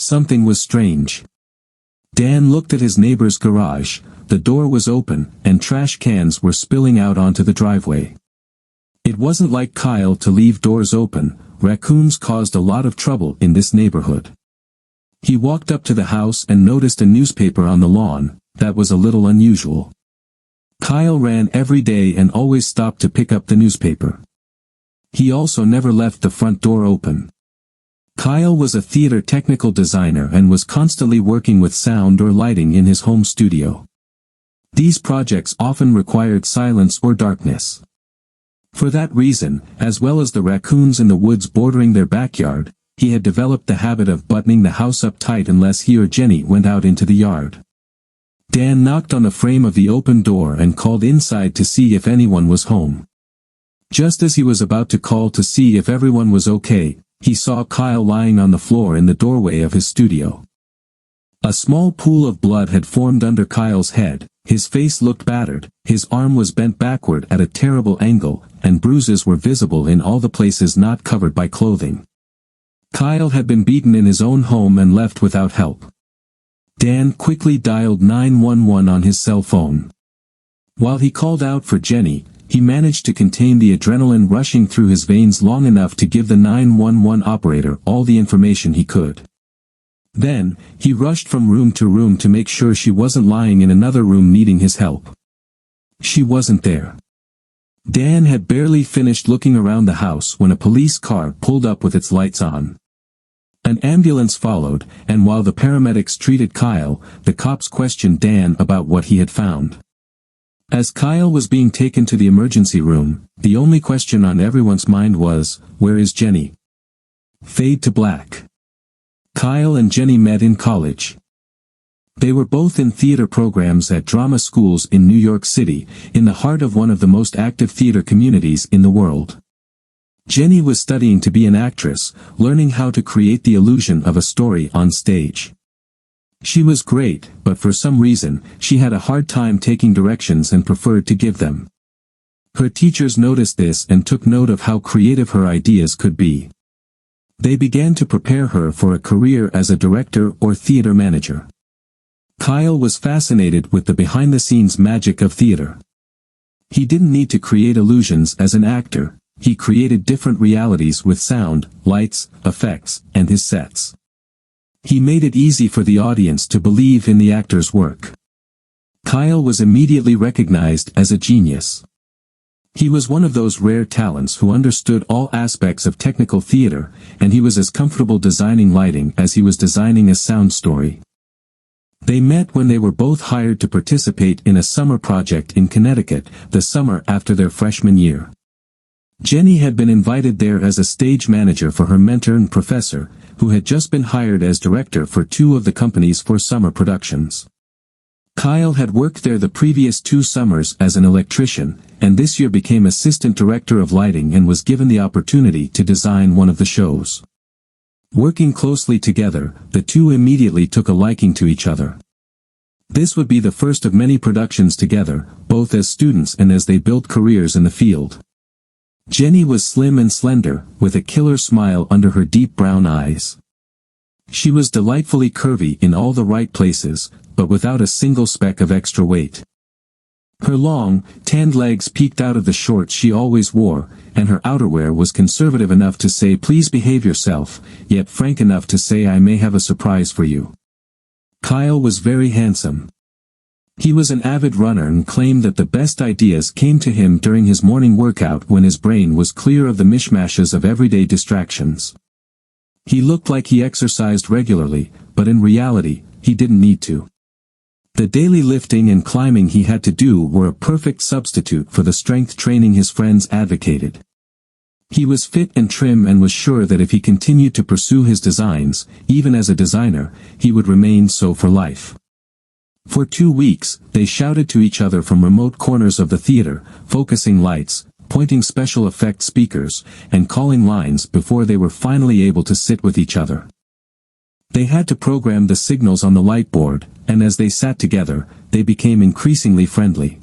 Something was strange. Dan looked at his neighbor's garage. The door was open, and trash cans were spilling out onto the driveway. It wasn't like Kyle to leave doors open. Raccoons caused a lot of trouble in this neighborhood. He walked up to the house and noticed a newspaper on the lawn. That was a little unusual. Kyle ran every day and always stopped to pick up the newspaper. He also never left the front door open. Kyle was a theater technical designer and was constantly working with sound or lighting in his home studio. These projects often required silence or darkness. For that reason, as well as the raccoons in the woods bordering their backyard, he had developed the habit of buttoning the house up tight unless he or Jenny went out into the yard. Dan knocked on the frame of the open door and called inside to see if anyone was home. Just as he was about to call to see if everyone was okay, he saw Kyle lying on the floor in the doorway of his studio. A small pool of blood had formed under Kyle's head, his face looked battered, his arm was bent backward at a terrible angle, and bruises were visible in all the places not covered by clothing. Kyle had been beaten in his own home and left without help. Dan quickly dialed 911 on his cell phone. While he called out for Jenny, he managed to contain the adrenaline rushing through his veins long enough to give the 911 operator all the information he could. Then, he rushed from room to room to make sure she wasn't lying in another room needing his help. She wasn't there. Dan had barely finished looking around the house when a police car pulled up with its lights on. An ambulance followed, and while the paramedics treated Kyle, the cops questioned Dan about what he had found. As Kyle was being taken to the emergency room, the only question on everyone's mind was, "Where is Jenny?" Fade to black. Kyle and Jenny met in college. They were both in theater programs at drama schools in New York City, in the heart of one of the most active theater communities in the world. Jenny was studying to be an actress, learning how to create the illusion of a story on stage. She was great, but for some reason, she had a hard time taking directions and preferred to give them. Her teachers noticed this and took note of how creative her ideas could be. They began to prepare her for a career as a director or theater manager. Kyle was fascinated with the behind-the-scenes magic of theater. He didn't need to create illusions as an actor, he created different realities with sound, lights, effects, and his sets. He made it easy for the audience to believe in the actor's work. Kyle was immediately recognized as a genius. He was one of those rare talents who understood all aspects of technical theater, and he was as comfortable designing lighting as he was designing a sound story. They met when they were both hired to participate in a summer project in Connecticut, the summer after their freshman year. Jenny had been invited there as a stage manager for her mentor and professor, who had just been hired as director for two of the company's four summer productions. Kyle had worked there the previous 2 summers as an electrician, and this year became assistant director of lighting and was given the opportunity to design one of the shows. Working closely together, the two immediately took a liking to each other. This would be the first of many productions together, both as students and as they built careers in the field. Jenny was slim and slender, with a killer smile under her deep brown eyes. She was delightfully curvy in all the right places, but without a single speck of extra weight. Her long, tanned legs peeked out of the shorts she always wore, and her outerwear was conservative enough to say "please behave yourself," yet frank enough to say "I may have a surprise for you." Kyle was very handsome. He was an avid runner and claimed that the best ideas came to him during his morning workout when his brain was clear of the mishmashes of everyday distractions. He looked like he exercised regularly, but in reality, he didn't need to. The daily lifting and climbing he had to do were a perfect substitute for the strength training his friends advocated. He was fit and trim and was sure that if he continued to pursue his designs, even as a designer, he would remain so for life. For 2 weeks, they shouted to each other from remote corners of the theater, focusing lights, pointing special effect speakers, and calling lines before they were finally able to sit with each other. They had to program the signals on the light board, and as they sat together, they became increasingly friendly.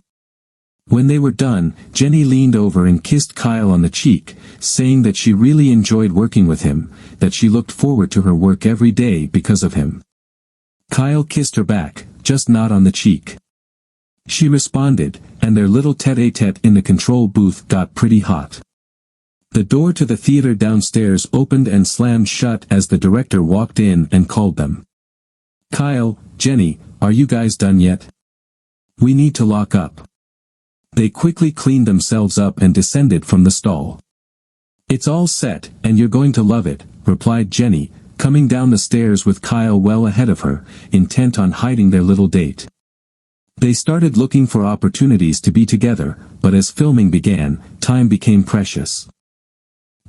When they were done, Jenny leaned over and kissed Kyle on the cheek, saying that she really enjoyed working with him, that she looked forward to her work every day because of him. Kyle kissed her back, just not on the cheek. She responded, and their little tete-a-tete in the control booth got pretty hot. The door to the theater downstairs opened and slammed shut as the director walked in and called them. "Kyle, Jenny, are you guys done yet? We need to lock up." They quickly cleaned themselves up and descended from the stall. "It's all set, and you're going to love it," replied Jenny, coming down the stairs with Kyle well ahead of her, intent on hiding their little date. They started looking for opportunities to be together, but as filming began, time became precious.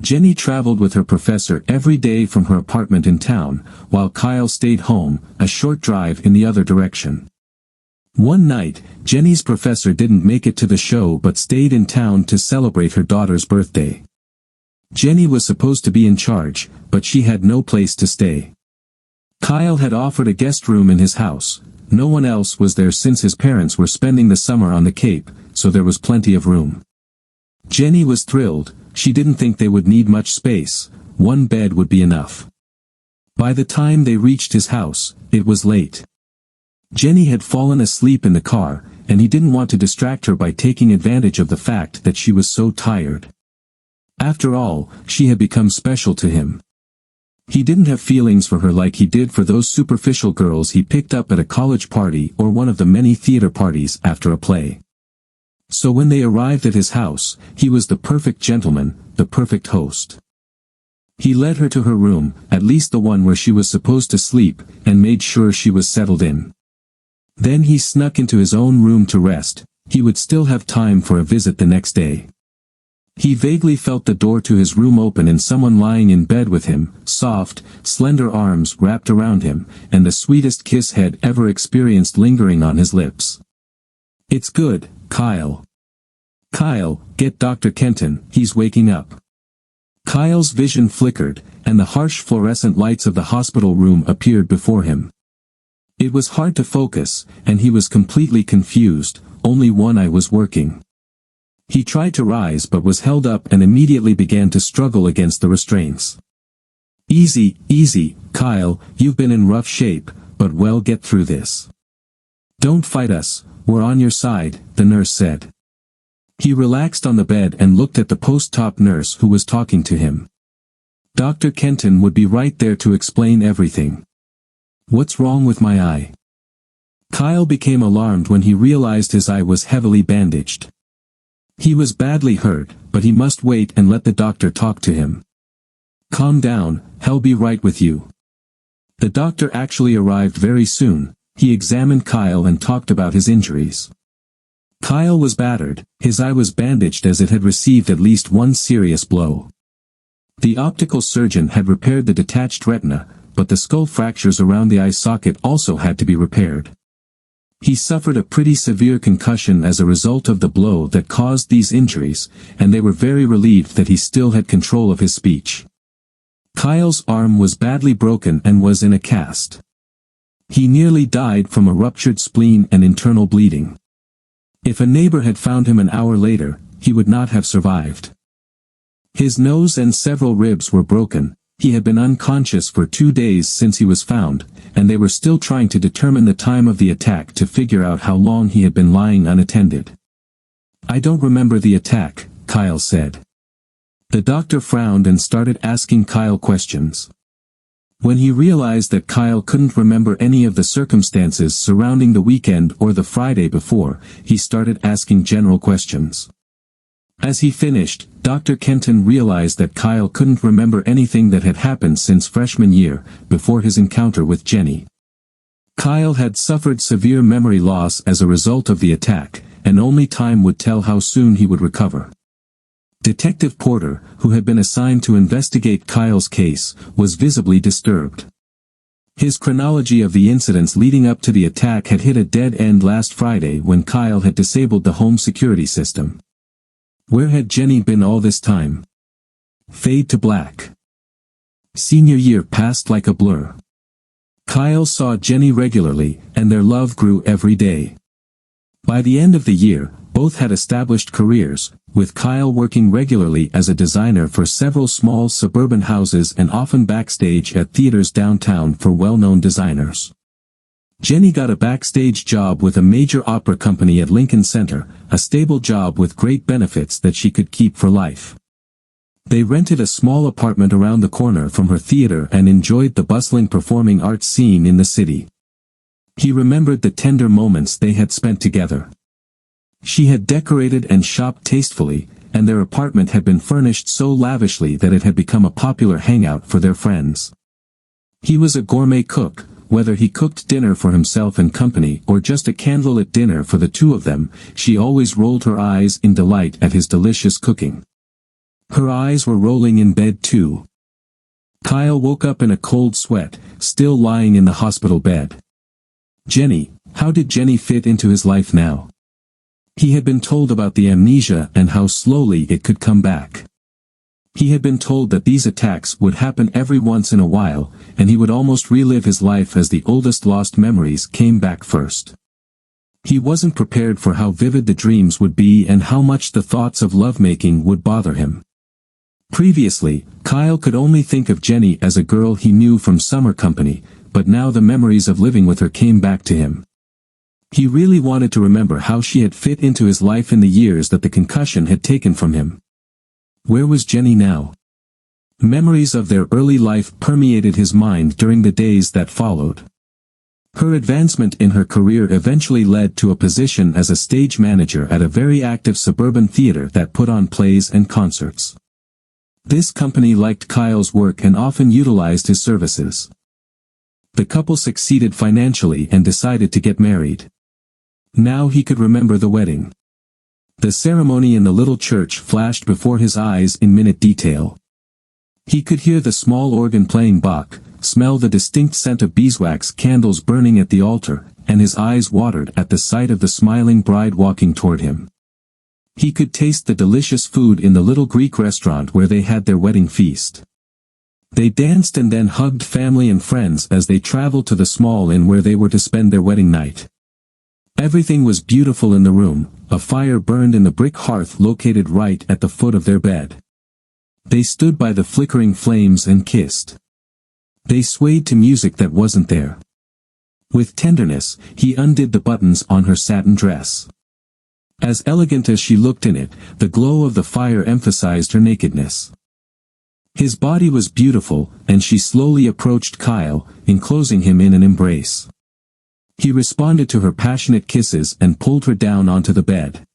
Jenny traveled with her professor every day from her apartment in town, while Kyle stayed home, a short drive in the other direction. One night, Jenny's professor didn't make it to the show but stayed in town to celebrate her daughter's birthday. Jenny was supposed to be in charge, but she had no place to stay. Kyle had offered a guest room in his house. No one else was there since his parents were spending the summer on the Cape, so there was plenty of room. Jenny was thrilled. She didn't think they would need much space. One bed would be enough. By the time they reached his house, it was late. Jenny had fallen asleep in the car, and he didn't want to distract her by taking advantage of the fact that she was so tired. After all, she had become special to him. He didn't have feelings for her like he did for those superficial girls he picked up at a college party or one of the many theater parties after a play. So when they arrived at his house, he was the perfect gentleman, the perfect host. He led her to her room, at least the one where she was supposed to sleep, and made sure she was settled in. Then he snuck into his own room to rest. He would still have time for a visit the next day. He vaguely felt the door to his room open and someone lying in bed with him, soft, slender arms wrapped around him, and the sweetest kiss he'd ever experienced lingering on his lips. "It's good, Kyle. Kyle, get Dr. Kenton, he's waking up." Kyle's vision flickered, and the harsh fluorescent lights of the hospital room appeared before him. It was hard to focus, and he was completely confused. Only one eye was working. He tried to rise but was held up and immediately began to struggle against the restraints. "Easy, easy, Kyle, you've been in rough shape, but we'll get through this. Don't fight us, we're on your side," the nurse said. He relaxed on the bed and looked at the post-op nurse who was talking to him. Dr. Kenton would be right there to explain everything. "What's wrong with my eye?" Kyle became alarmed when he realized his eye was heavily bandaged. He was badly hurt, but he must wait and let the doctor talk to him. "Calm down, he'll be right with you." The doctor actually arrived very soon. He examined Kyle and talked about his injuries. Kyle was battered, his eye was bandaged as it had received at least one serious blow. The optical surgeon had repaired the detached retina, but the skull fractures around the eye socket also had to be repaired. He suffered a pretty severe concussion as a result of the blow that caused these injuries, and they were very relieved that he still had control of his speech. Kyle's arm was badly broken and was in a cast. He nearly died from a ruptured spleen and internal bleeding. If a neighbor had found him an hour later, he would not have survived. His nose and several ribs were broken. He had been unconscious for 2 days since he was found, and they were still trying to determine the time of the attack to figure out how long he had been lying unattended. "I don't remember the attack," Kyle said. The doctor frowned and started asking Kyle questions. When he realized that Kyle couldn't remember any of the circumstances surrounding the weekend or the Friday before, he started asking general questions. As he finished, Dr. Kenton realized that Kyle couldn't remember anything that had happened since freshman year, before his encounter with Jenny. Kyle had suffered severe memory loss as a result of the attack, and only time would tell how soon he would recover. Detective Porter, who had been assigned to investigate Kyle's case, was visibly disturbed. His chronology of the incidents leading up to the attack had hit a dead end last Friday when Kyle had disabled the home security system. Where had Jenny been all this time? Fade to black. Senior year passed like a blur. Kyle saw Jenny regularly, and their love grew every day. By the end of the year, Both had established careers, with Kyle working regularly as a designer for several small suburban houses and often backstage at theaters downtown for well-known designers. Jenny got a backstage job with a major opera company at Lincoln Center, a stable job with great benefits that she could keep for life. They rented a small apartment around the corner from her theater and enjoyed the bustling performing arts scene in the city. He remembered the tender moments they had spent together. She had decorated and shopped tastefully, and their apartment had been furnished so lavishly that it had become a popular hangout for their friends. He was a gourmet cook. Whether he cooked dinner for himself and company or just a candlelit dinner for the two of them, she always rolled her eyes in delight at his delicious cooking. Her eyes were rolling in bed too. Kyle woke up in a cold sweat, still lying in the hospital bed. Jenny, how did Jenny fit into his life now? He had been told about the amnesia and how slowly it could come back. He had been told that these attacks would happen every once in a while, and he would almost relive his life as the oldest lost memories came back first. He wasn't prepared for how vivid the dreams would be and how much the thoughts of lovemaking would bother him. Previously, Kyle could only think of Jenny as a girl he knew from summer company, but now the memories of living with her came back to him. He really wanted to remember how she had fit into his life in the years that the concussion had taken from him. Where was Jenny now? Memories of their early life permeated his mind during the days that followed. Her advancement in her career eventually led to a position as a stage manager at a very active suburban theater that put on plays and concerts. This company liked Kyle's work and often utilized his services. The couple succeeded financially and decided to get married. Now he could remember the wedding. The ceremony in the little church flashed before his eyes in minute detail. He could hear the small organ playing Bach, smell the distinct scent of beeswax candles burning at the altar, and his eyes watered at the sight of the smiling bride walking toward him. He could taste the delicious food in the little Greek restaurant where they had their wedding feast. They danced and then hugged family and friends as they traveled to the small inn where they were to spend their wedding night. Everything was beautiful in the room. A fire burned in the brick hearth located right at the foot of their bed. They stood by the flickering flames and kissed. They swayed to music that wasn't there. With tenderness, he undid the buttons on her satin dress. As elegant as she looked in it, the glow of the fire emphasized her nakedness. His body was beautiful, and she slowly approached Kyle, enclosing him in an embrace. He responded to her passionate kisses and pulled her down onto the bed.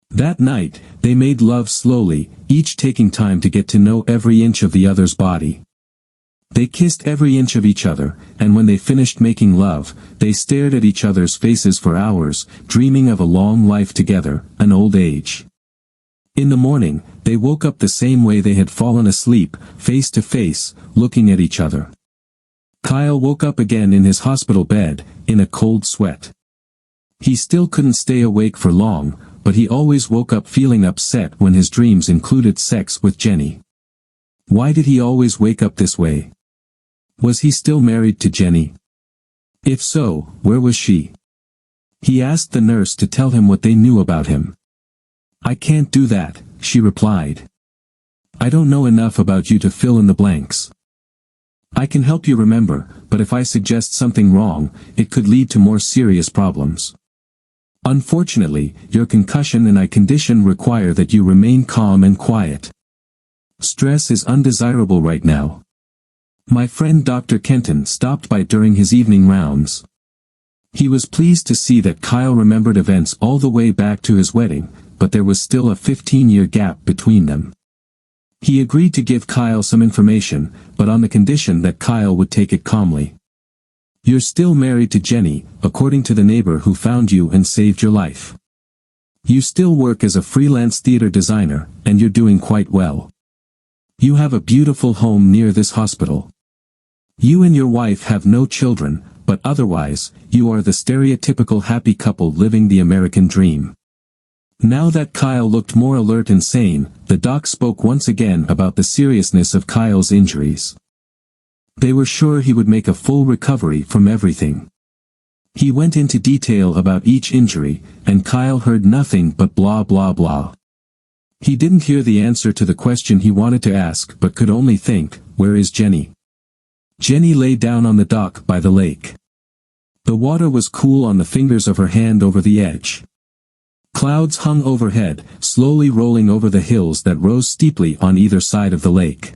That night, they made love slowly, each taking time to get to know every inch of the other's body. They kissed every inch of each other, and when they finished making love, they stared at each other's faces for hours, dreaming of a long life together, an old age. In the morning, they woke up the same way they had fallen asleep, face to face, looking at each other. Kyle woke up again in his hospital bed, in a cold sweat. He still couldn't stay awake for long, but he always woke up feeling upset when his dreams included sex with Jenny. Why did he always wake up this way? Was he still married to Jenny? If so, where was she? He asked the nurse to tell him what they knew about him. "I can't do that," she replied. "I don't know enough about you to fill in the blanks. I can help you remember, but if I suggest something wrong, it could lead to more serious problems. Unfortunately, your concussion and eye condition require that you remain calm and quiet. Stress is undesirable right now." My friend Dr. Kenton stopped by during his evening rounds. He was pleased to see that Kyle remembered events all the way back to his wedding, but there was still a 15-year gap between them. He agreed to give Kyle some information, but on the condition that Kyle would take it calmly. "You're still married to Jenny, according to the neighbor who found you and saved your life. You still work as a freelance theater designer, and you're doing quite well. You have a beautiful home near this hospital. You and your wife have no children, but otherwise, you are the stereotypical happy couple living the American dream." Now that Kyle looked more alert and sane, the doc spoke once again about the seriousness of Kyle's injuries. They were sure he would make a full recovery from everything. He went into detail about each injury, and Kyle heard nothing but blah blah blah. He didn't hear the answer to the question he wanted to ask but could only think, where is Jenny? Jenny lay down on the dock by the lake. The water was cool on the fingers of her hand over the edge. Clouds hung overhead, slowly rolling over the hills that rose steeply on either side of the lake.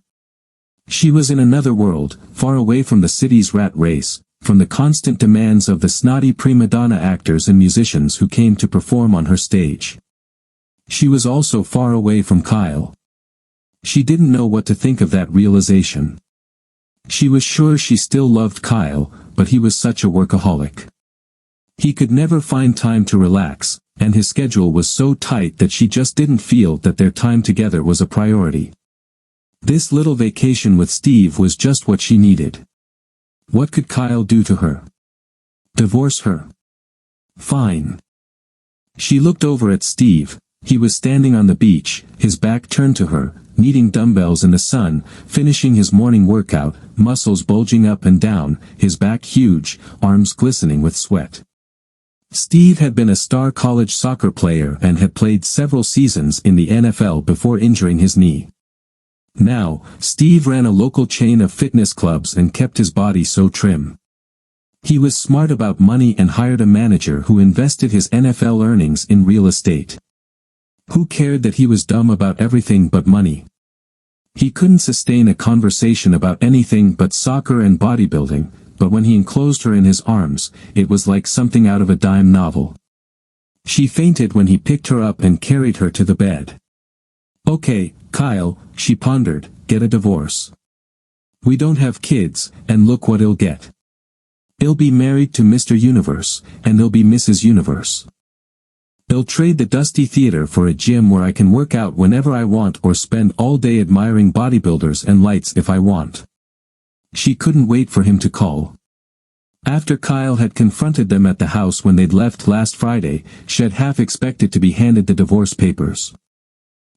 She was in another world, far away from the city's rat race, from the constant demands of the snotty prima donna actors and musicians who came to perform on her stage. She was also far away from Kyle. She didn't know what to think of that realization. She was sure she still loved Kyle, but he was such a workaholic. He could never find time to relax, and his schedule was so tight that she just didn't feel that their time together was a priority. This little vacation with Steve was just what she needed. What could Kyle do to her? Divorce her? Fine. She looked over at Steve. He was standing on the beach, his back turned to her, kneading dumbbells in the sun, finishing his morning workout, muscles bulging up and down, his back huge, arms glistening with sweat. Steve had been a star college soccer player and had played several seasons in the NFL before injuring his knee. Now, Steve ran a local chain of fitness clubs and kept his body so trim. He was smart about money and hired a manager who invested his NFL earnings in real estate. Who cared that he was dumb about everything but money? He couldn't sustain a conversation about anything but soccer and bodybuilding, but when he enclosed her in his arms, it was like something out of a dime novel. She fainted when he picked her up and carried her to the bed. Okay, Kyle, she pondered, get a divorce. We don't have kids, and look what he'll get. He'll be married to Mr. Universe, and he'll be Mrs. Universe. He'll trade the dusty theater for a gym where I can work out whenever I want or spend all day admiring bodybuilders and lights if I want. She couldn't wait for him to call. After Kyle had confronted them at the house when they'd left last Friday, she had half expected to be handed the divorce papers.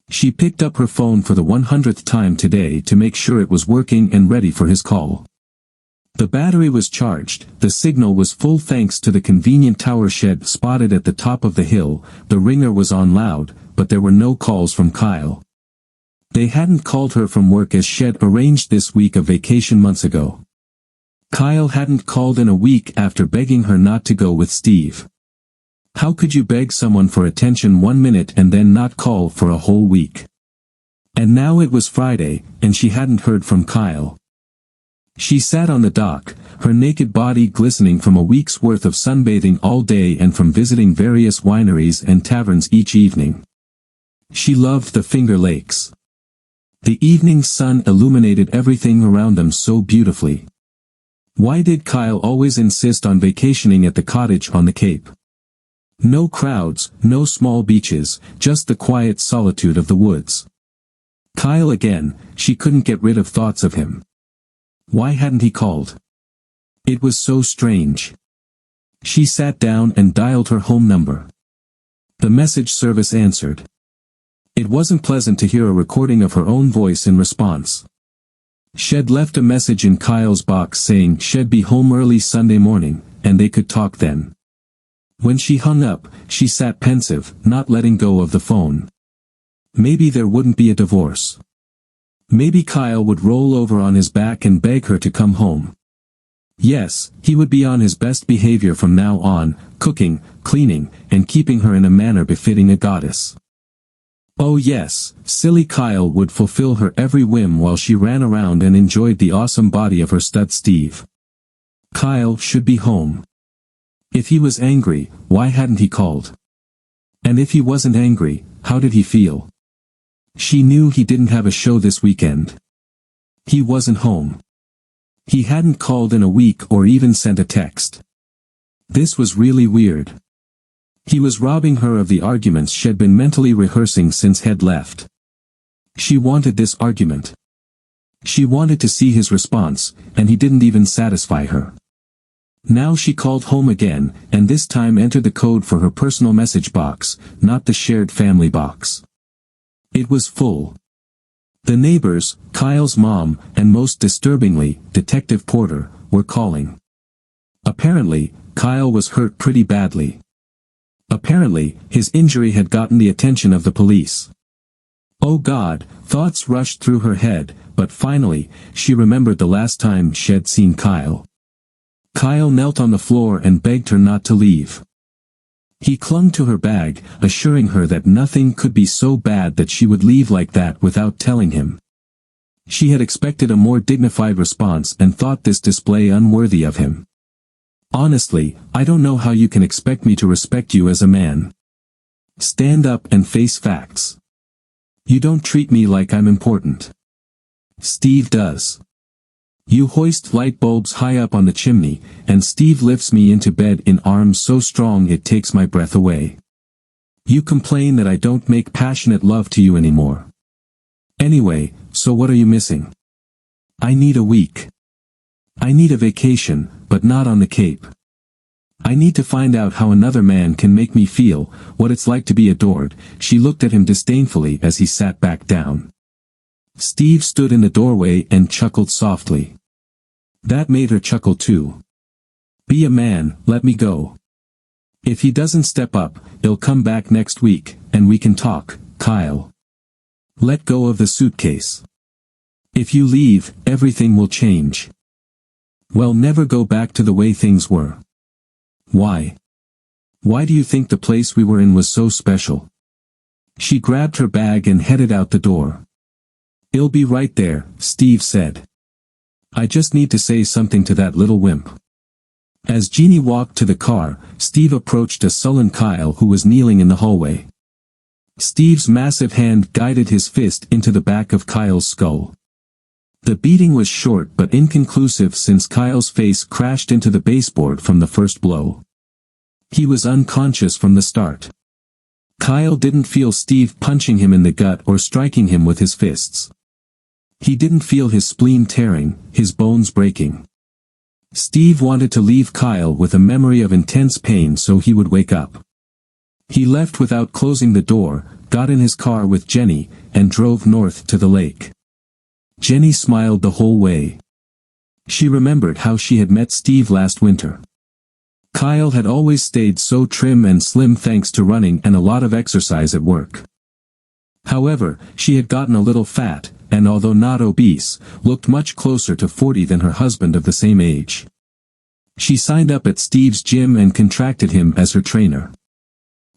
She picked up her phone for the 100th time today to make sure it was working and ready for his call. The battery was charged, the signal was full thanks to the convenient tower shed spotted at the top of the hill, the ringer was on loud, but there were no calls from Kyle. They hadn't called her from work as Shed arranged this week of vacation months ago. Kyle hadn't called in a week after begging her not to go with Steve. How could you beg someone for attention 1 minute and then not call for a whole week? And now it was Friday, and she hadn't heard from Kyle. She sat on the dock, her naked body glistening from a week's worth of sunbathing all day and from visiting various wineries and taverns each evening. She loved the Finger Lakes. The evening sun illuminated everything around them so beautifully. Why did Kyle always insist on vacationing at the cottage on the Cape? No crowds, no small beaches, just the quiet solitude of the woods. Kyle again, she couldn't get rid of thoughts of him. Why hadn't he called? It was so strange. She sat down and dialed her home number. The message service answered. It wasn't pleasant to hear a recording of her own voice in response. She'd left a message in Kyle's box saying she'd be home early Sunday morning, and they could talk then. When she hung up, she sat pensive, not letting go of the phone. Maybe there wouldn't be a divorce. Maybe Kyle would roll over on his back and beg her to come home. Yes, he would be on his best behavior from now on, cooking, cleaning, and keeping her in a manner befitting a goddess. Oh yes, silly Kyle would fulfill her every whim while she ran around and enjoyed the awesome body of her stud Steve. Kyle should be home. If he was angry, why hadn't he called? And if he wasn't angry, how did he feel? She knew he didn't have a show this weekend. He wasn't home. He hadn't called in a week or even sent a text. This was really weird. He was robbing her of the arguments she'd been mentally rehearsing since he'd left. She wanted this argument. She wanted to see his response, and he didn't even satisfy her. Now she called home again, and this time entered the code for her personal message box, not the shared family box. It was full. The neighbors, Kyle's mom, and most disturbingly, Detective Porter, were calling. Apparently, Kyle was hurt pretty badly. Apparently, his injury had gotten the attention of the police. Oh God, thoughts rushed through her head, but finally, she remembered the last time she had seen Kyle. Kyle knelt on the floor and begged her not to leave. He clung to her bag, assuring her that nothing could be so bad that she would leave like that without telling him. She had expected a more dignified response and thought this display unworthy of him. Honestly, I don't know how you can expect me to respect you as a man. Stand up and face facts. You don't treat me like I'm important. Steve does. You hoist light bulbs high up on the chimney, and Steve lifts me into bed in arms so strong it takes my breath away. You complain that I don't make passionate love to you anymore. Anyway, so what are you missing? I need a week. I need a vacation, but not on the Cape. I need to find out how another man can make me feel, what it's like to be adored. She looked at him disdainfully as he sat back down. Steve stood in the doorway and chuckled softly. That made her chuckle too. Be a man, let me go. If he doesn't step up, he'll come back next week, and we can talk, Kyle. Let go of the suitcase. If you leave, everything will change. We'll never go back to the way things were. Why? Why do you think the place we were in was so special? She grabbed her bag and headed out the door. I'll be right there, Steve said. I just need to say something to that little wimp. As Jeannie walked to the car, Steve approached a sullen Kyle who was kneeling in the hallway. Steve's massive hand guided his fist into the back of Kyle's skull. The beating was short but inconclusive since Kyle's face crashed into the baseboard from the first blow. He was unconscious from the start. Kyle didn't feel Steve punching him in the gut or striking him with his fists. He didn't feel his spleen tearing, his bones breaking. Steve wanted to leave Kyle with a memory of intense pain so he would wake up. He left without closing the door, got in his car with Jenny, and drove north to the lake. Jenny smiled the whole way. She remembered how she had met Steve last winter. Kyle had always stayed so trim and slim thanks to running and a lot of exercise at work. However, she had gotten a little fat, and although not obese, looked much closer to 40 than her husband of the same age. She signed up at Steve's gym and contracted him as her trainer.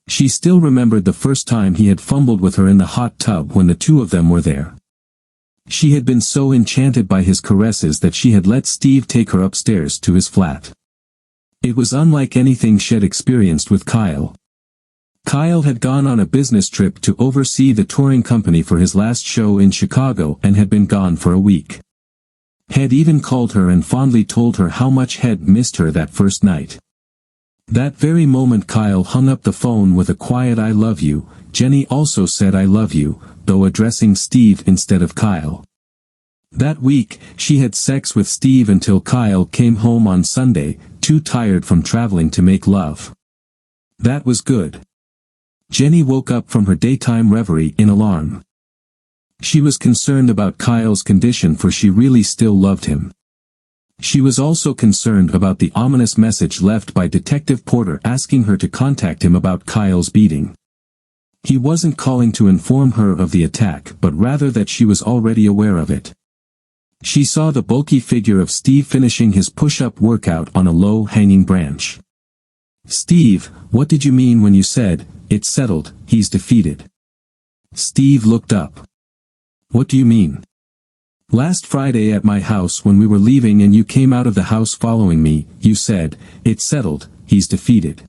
She still remembered the first time he had fumbled with her in the hot tub when the two of them were there. She had been so enchanted by his caresses that she had let Steve take her upstairs to his flat. It was unlike anything she had experienced with Kyle. Kyle had gone on a business trip to oversee the touring company for his last show in Chicago and had been gone for a week. Had even called her and fondly told her how much Had missed her that first night. That very moment Kyle hung up the phone with a quiet "I love you." Jenny also said "I love you," though addressing Steve instead of Kyle. That week, she had sex with Steve until Kyle came home on Sunday, too tired from traveling to make love. That was good. Jenny woke up from her daytime reverie in alarm. She was concerned about Kyle's condition for she really still loved him. She was also concerned about the ominous message left by Detective Porter asking her to contact him about Kyle's beating. He wasn't calling to inform her of the attack but rather that she was already aware of it. She saw the bulky figure of Steve finishing his push-up workout on a low-hanging branch. "Steve, what did you mean when you said, 'It's settled, he's defeated'?" Steve looked up. "What do you mean?" "Last Friday at my house when we were leaving and you came out of the house following me, you said, 'It's settled, he's defeated.'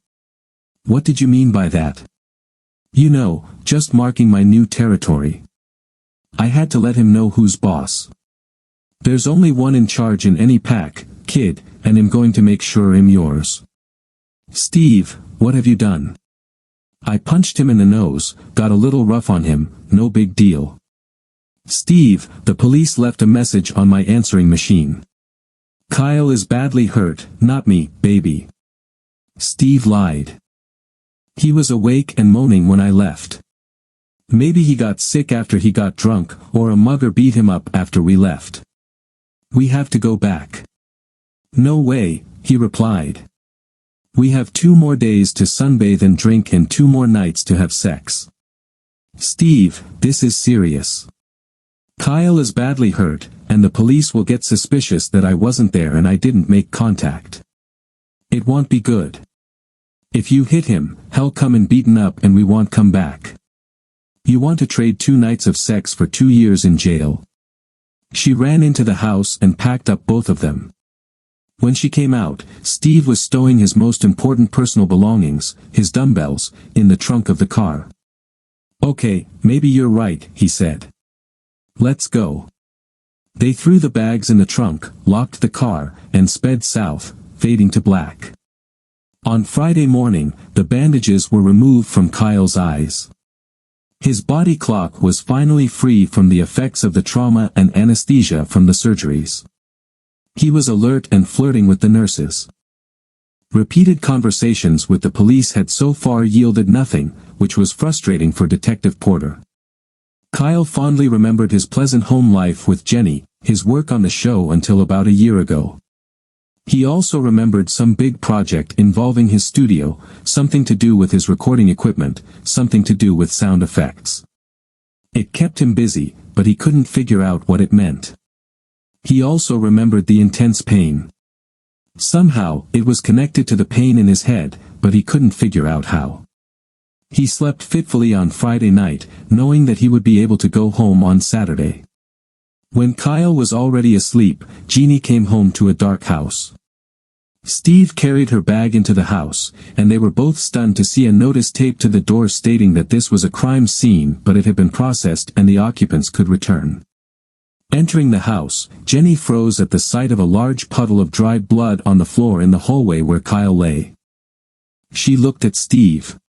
What did you mean by that?" "You know, just marking my new territory. I had to let him know who's boss. There's only one in charge in any pack, kid, and I'm going to make sure I'm yours." "Steve, what have you done?" "I punched him in the nose, got a little rough on him, no big deal." "Steve, the police left a message on my answering machine. Kyle is badly hurt, not me, baby." Steve lied. "He was awake and moaning when I left. Maybe he got sick after he got drunk, or a mugger beat him up after we left. We have to go back." "No way," he replied. We have 2 more days to sunbathe and drink and 2 more nights to have sex. Steve, this is serious. Kyle is badly hurt, and the police will get suspicious that I wasn't there and I didn't make contact. It won't be good. If you hit him, he'll come and beaten up and we won't come back. You want to trade 2 nights of sex for 2 years in jail. She ran into the house and packed up both of them. When she came out, Steve was stowing his most important personal belongings, his dumbbells, in the trunk of the car. Okay, maybe you're right, he said. Let's go. They threw the bags in the trunk, locked the car, and sped south, fading to black. On Friday morning, the bandages were removed from Kyle's eyes. His body clock was finally free from the effects of the trauma and anesthesia from the surgeries. He was alert and flirting with the nurses. Repeated conversations with the police had so far yielded nothing, which was frustrating for Detective Porter. Kyle fondly remembered his pleasant home life with Jenny, his work on the show until about a year ago. He also remembered some big project involving his studio, something to do with his recording equipment, something to do with sound effects. It kept him busy, but he couldn't figure out what it meant. He also remembered the intense pain. Somehow, it was connected to the pain in his head, but he couldn't figure out how. He slept fitfully on Friday night, knowing that he would be able to go home on Saturday. When Kyle was already asleep, Jeannie came home to a dark house. Steve carried her bag into the house, and they were both stunned to see a notice taped to the door stating that this was a crime scene but it had been processed and the occupants could return. Entering the house, Jenny froze at the sight of a large puddle of dried blood on the floor in the hallway where Kyle lay. She looked at Steve.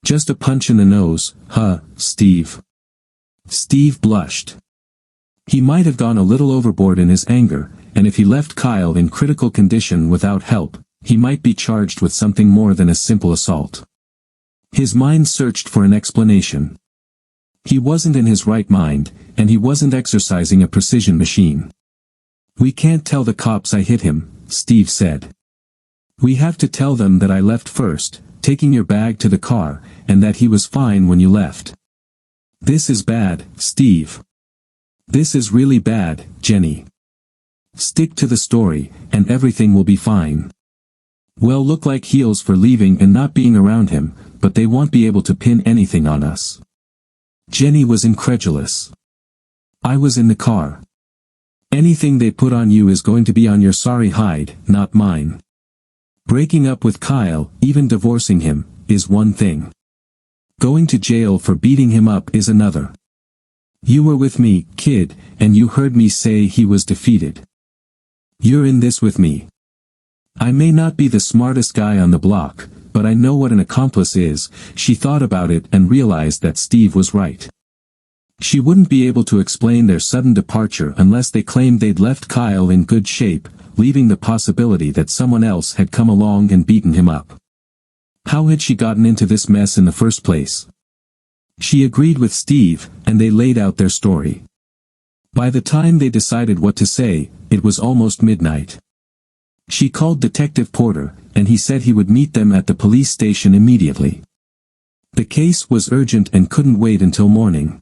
Just a punch in the nose, huh, Steve? Steve blushed. He might have gone a little overboard in his anger, and if he left Kyle in critical condition without help, he might be charged with something more than a simple assault. His mind searched for an explanation. He wasn't in his right mind, and he wasn't exercising a precision machine. We can't tell the cops I hit him, Steve said. We have to tell them that I left first, taking your bag to the car, and that he was fine when you left. This is bad, Steve. This is really bad, Jenny. Stick to the story, and everything will be fine. We'll look like heels for leaving and not being around him, but they won't be able to pin anything on us. Jenny was incredulous. I was in the car. Anything they put on you is going to be on your sorry hide, not mine. Breaking up with Kyle, even divorcing him, is one thing. Going to jail for beating him up is another. You were with me, kid, and you heard me say he was defeated. You're in this with me. I may not be the smartest guy on the block, but I know what an accomplice is. She thought about it and realized that Steve was right. She wouldn't be able to explain their sudden departure unless they claimed they'd left Kyle in good shape, leaving the possibility that someone else had come along and beaten him up. How had she gotten into this mess in the first place? She agreed with Steve, and they laid out their story. By the time they decided what to say, it was almost midnight. She called Detective Porter, and he said he would meet them at the police station immediately. The case was urgent and couldn't wait until morning.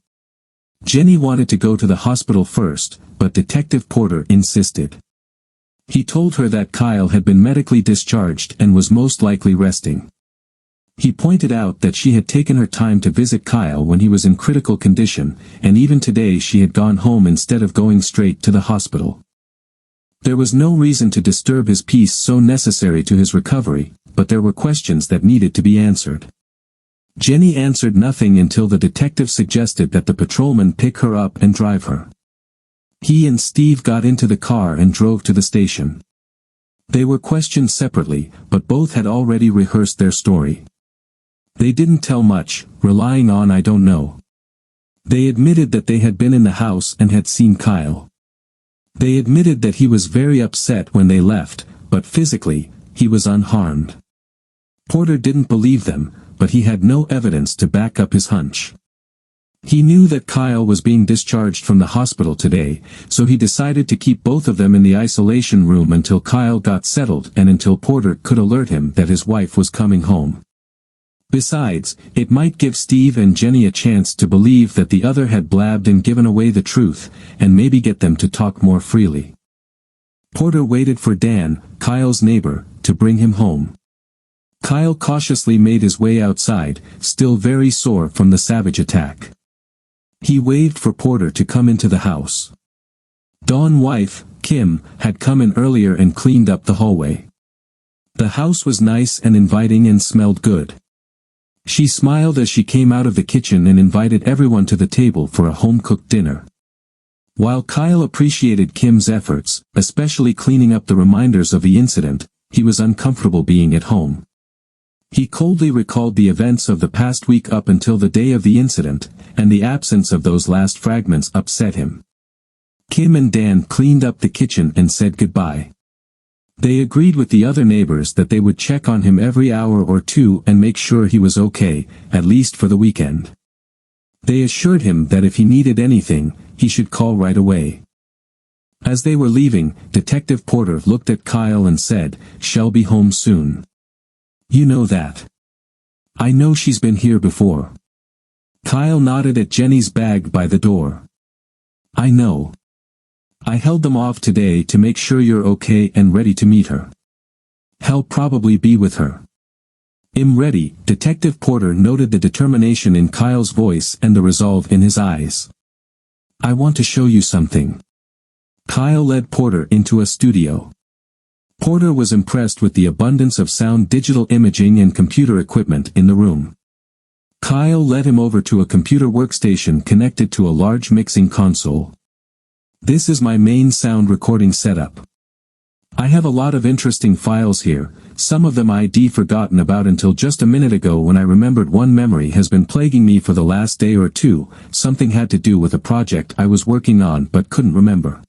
Jenny wanted to go to the hospital first, but Detective Porter insisted. He told her that Kyle had been medically discharged and was most likely resting. He pointed out that she had taken her time to visit Kyle when he was in critical condition, and even today she had gone home instead of going straight to the hospital. There was no reason to disturb his peace so necessary to his recovery, but there were questions that needed to be answered. Jenny answered nothing until the detective suggested that the patrolman pick her up and drive her. He and Steve got into the car and drove to the station. They were questioned separately, but both had already rehearsed their story. They didn't tell much, relying on I don't know. They admitted that they had been in the house and had seen Kyle. They admitted that he was very upset when they left, but physically, he was unharmed. Porter didn't believe them, but he had no evidence to back up his hunch. He knew that Kyle was being discharged from the hospital today, so he decided to keep both of them in the isolation room until Kyle got settled and until Porter could alert him that his wife was coming home. Besides, it might give Steve and Jenny a chance to believe that the other had blabbed and given away the truth, and maybe get them to talk more freely. Porter waited for Dan, Kyle's neighbor, to bring him home. Kyle cautiously made his way outside, still very sore from the savage attack. He waved for Porter to come into the house. Dawn's wife, Kim, had come in earlier and cleaned up the hallway. The house was nice and inviting and smelled good. She smiled as she came out of the kitchen and invited everyone to the table for a home-cooked dinner. While Kyle appreciated Kim's efforts, especially cleaning up the reminders of the incident, he was uncomfortable being at home. He coldly recalled the events of the past week up until the day of the incident, and the absence of those last fragments upset him. Kim and Dan cleaned up the kitchen and said goodbye. They agreed with the other neighbors that they would check on him every hour or two and make sure he was okay, at least for the weekend. They assured him that if he needed anything, he should call right away. As they were leaving, Detective Porter looked at Kyle and said, "She'll be home soon. You know that. I know she's been here before." Kyle nodded at Jenny's bag by the door. "I know. I held them off today to make sure you're okay and ready to meet her. He'll probably be with her." "I'm ready." Detective Porter noted the determination in Kyle's voice and the resolve in his eyes. "I want to show you something." Kyle led Porter into a studio. Porter was impressed with the abundance of sound digital imaging and computer equipment in the room. Kyle led him over to a computer workstation connected to a large mixing console. "This is my main sound recording setup. I have a lot of interesting files here, some of them I'd forgotten about until just a minute ago when I remembered one memory has been plaguing me for the last day or two, something had to do with a project I was working on but couldn't remember."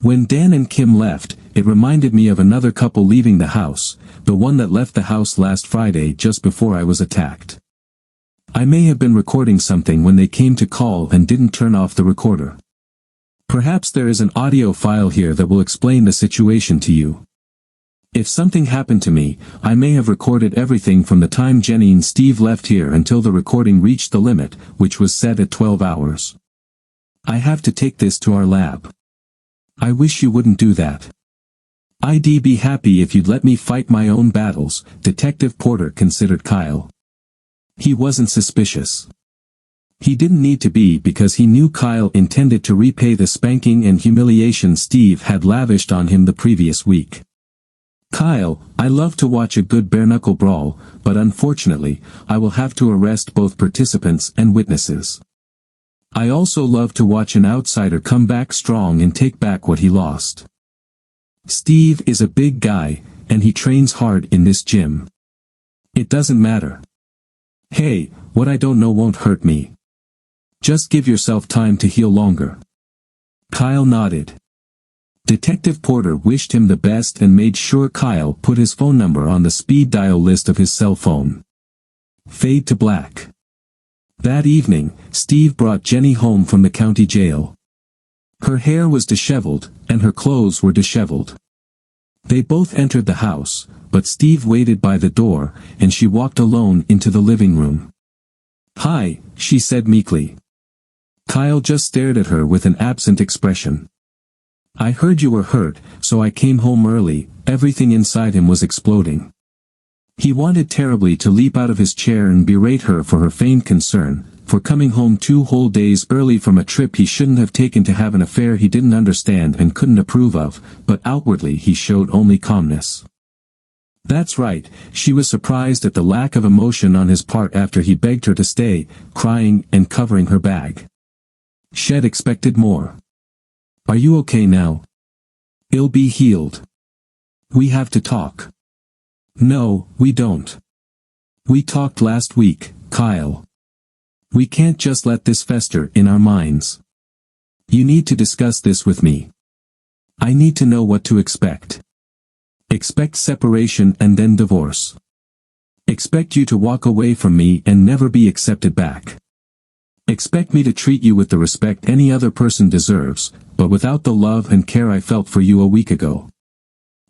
When Dan and Kim left, it reminded me of another couple leaving the house, the one that left the house last Friday just before I was attacked. I may have been recording something when they came to call and didn't turn off the recorder. Perhaps there is an audio file here that will explain the situation to you. If something happened to me, I may have recorded everything from the time Jenny and Steve left here until the recording reached the limit, which was set at 12 hours. I have to take this to our lab. I wish you wouldn't do that. I'd be happy if you'd let me fight my own battles. Detective Porter considered Kyle. He wasn't suspicious. He didn't need to be because he knew Kyle intended to repay the spanking and humiliation Steve had lavished on him the previous week. "Kyle, I love to watch a good bare-knuckle brawl, but unfortunately, I will have to arrest both participants and witnesses. I also love to watch an outsider come back strong and take back what he lost. Steve is a big guy, and he trains hard in this gym. It doesn't matter. Hey, what I don't know won't hurt me. Just give yourself time to heal longer." Kyle nodded. Detective Porter wished him the best and made sure Kyle put his phone number on the speed dial list of his cell phone. Fade to black. That evening, Steve brought Jenny home from the county jail. Her hair was disheveled, and her clothes were disheveled. They both entered the house, but Steve waited by the door, and she walked alone into the living room. "Hi," she said meekly. Kyle just stared at her with an absent expression. "I heard you were hurt, so I came home early." Everything inside him was exploding. He wanted terribly to leap out of his chair and berate her for her feigned concern, for coming home 2 whole days early from a trip he shouldn't have taken to have an affair he didn't understand and couldn't approve of, but outwardly he showed only calmness. That's right, she was surprised at the lack of emotion on his part after he begged her to stay, crying and covering her bag. She'd expected more. "Are you okay now? I'll be healed. We have to talk." "No, we don't. We talked last week, Kyle. We can't just let this fester in our minds. You need to discuss this with me. I need to know what to expect. Expect separation and then divorce. Expect you to walk away from me and never be accepted back. Expect me to treat you with the respect any other person deserves, but without the love and care I felt for you a week ago.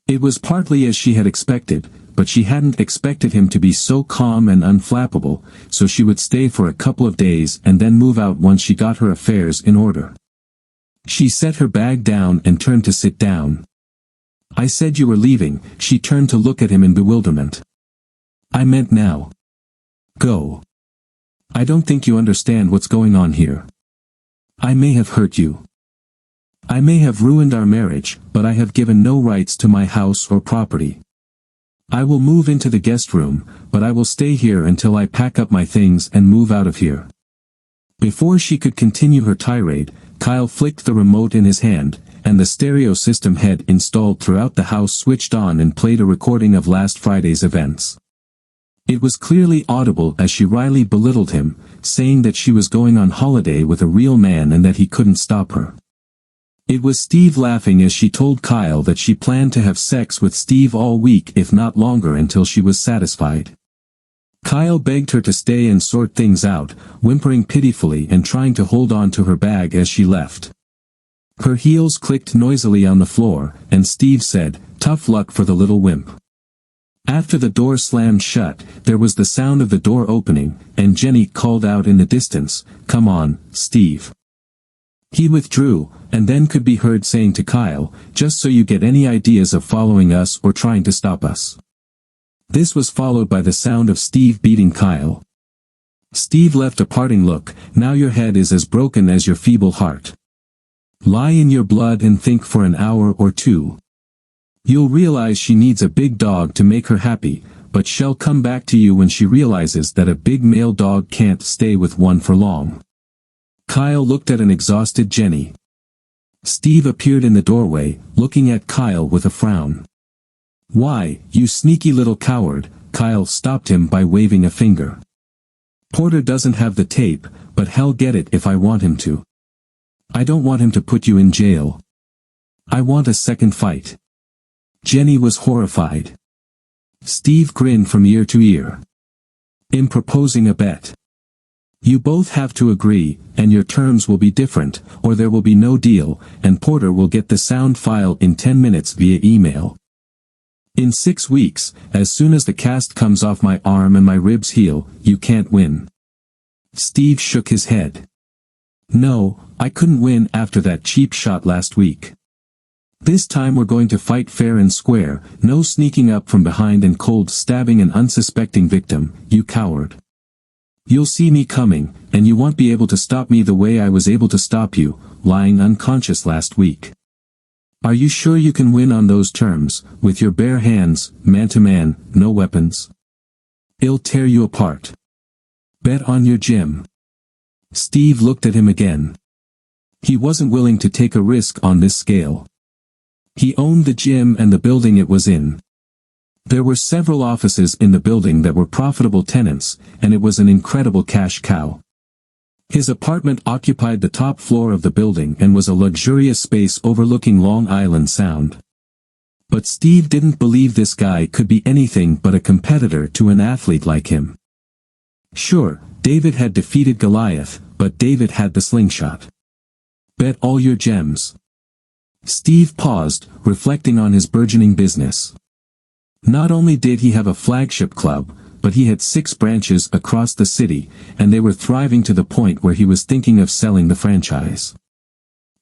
It was partly as she had expected, but she hadn't expected him to be so calm and unflappable, so she would stay for a couple of days and then move out once she got her affairs in order. She set her bag down and turned to sit down. I said you were leaving. She turned to look at him in bewilderment. I meant now. Go. I don't think you understand what's going on here. I may have hurt you. I may have ruined our marriage, but I have given no rights to my house or property. I will move into the guest room, but I will stay here until I pack up my things and move out of here. Before she could continue her tirade, Kyle flicked the remote in his hand, and the stereo system head installed throughout the house switched on and played a recording of last Friday's events. It was clearly audible as she wryly belittled him, saying that she was going on holiday with a real man and that he couldn't stop her. It was Steve laughing as she told Kyle that she planned to have sex with Steve all week if not longer until she was satisfied. Kyle begged her to stay and sort things out, whimpering pitifully and trying to hold on to her bag as she left. Her heels clicked noisily on the floor, and Steve said, "Tough luck for the little wimp." After the door slammed shut, there was the sound of the door opening, and Jenny called out in the distance, "Come on, Steve." He withdrew, and then could be heard saying to Kyle, "Just so you get any ideas of following us or trying to stop us." This was followed by the sound of Steve beating Kyle. Steve left a parting look, "Now your head is as broken as your feeble heart. Lie in your blood and think for an hour or two. You'll realize she needs a big dog to make her happy, but she'll come back to you when she realizes that a big male dog can't stay with one for long." Kyle looked at an exhausted Jenny. Steve appeared in the doorway, looking at Kyle with a frown. "Why, you sneaky little coward," Kyle stopped him by waving a finger. "Porter doesn't have the tape, but he'll get it if I want him to. I don't want him to put you in jail. I want a second fight." Jenny was horrified. Steve grinned from ear to ear. "I'm proposing a bet. You both have to agree, and your terms will be different, or there will be no deal, and Porter will get the sound file in 10 minutes via email. In 6 weeks, as soon as the cast comes off my arm and my ribs heal, you can't win." Steve shook his head. "No, I couldn't win after that cheap shot last week. This time we're going to fight fair and square, no sneaking up from behind and cold stabbing an unsuspecting victim, you coward. You'll see me coming, and you won't be able to stop me the way I was able to stop you, lying unconscious last week. Are you sure you can win on those terms, with your bare hands, man-to-man, no weapons? I'll tear you apart. Bet on your gym." Steve looked at him again. He wasn't willing to take a risk on this scale. He owned the gym and the building it was in. There were several offices in the building that were profitable tenants, and it was an incredible cash cow. His apartment occupied the top floor of the building and was a luxurious space overlooking Long Island Sound. But Steve didn't believe this guy could be anything but a competitor to an athlete like him. Sure, David had defeated Goliath, but David had the slingshot. Bet all your gems. Steve paused, reflecting on his burgeoning business. Not only did he have a flagship club, but he had 6 branches across the city, and they were thriving to the point where he was thinking of selling the franchise.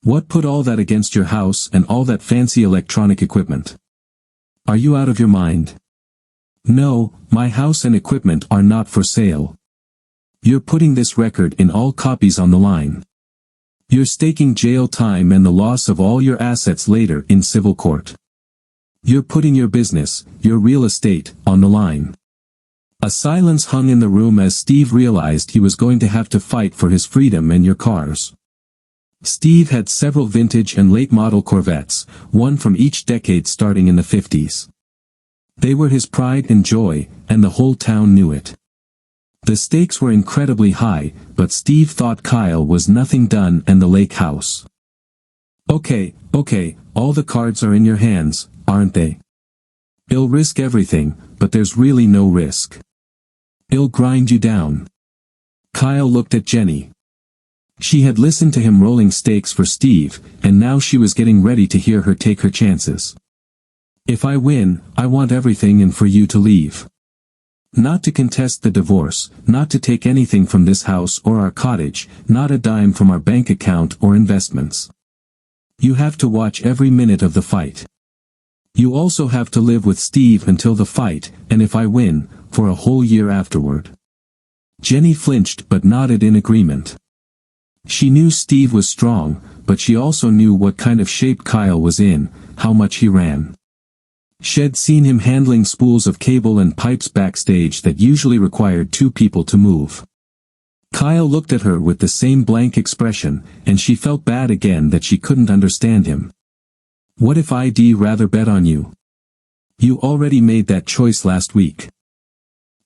What put all that against your house and all that fancy electronic equipment? Are you out of your mind? No, my house and equipment are not for sale. You're putting this record in all copies on the line. You're staking jail time and the loss of all your assets later in civil court. You're putting your business, your real estate, on the line. A silence hung in the room as Steve realized he was going to have to fight for his freedom and your cars. Steve had several vintage and late-model Corvettes, one from each decade starting in the 50s. They were his pride and joy, and the whole town knew it. The stakes were incredibly high, but Steve thought Kyle was nothing done and the lake house. Okay, all the cards are in your hands, aren't they? I'll risk everything, but there's really no risk. I'll grind you down. Kyle looked at Jenny. She had listened to him rolling stakes for Steve, and now she was getting ready to hear her take her chances. "If I win, I want everything and for you to leave. Not to contest the divorce, not to take anything from this house or our cottage, not a dime from our bank account or investments. You have to watch every minute of the fight. You also have to live with Steve until the fight, and if I win, for a whole year afterward." Jenny flinched but nodded in agreement. She knew Steve was strong, but she also knew what kind of shape Kyle was in, how much he ran. She'd seen him handling spools of cable and pipes backstage that usually required two people to move. Kyle looked at her with the same blank expression, and she felt bad again that she couldn't understand him. "What if I'd rather bet on you? You already made that choice last week.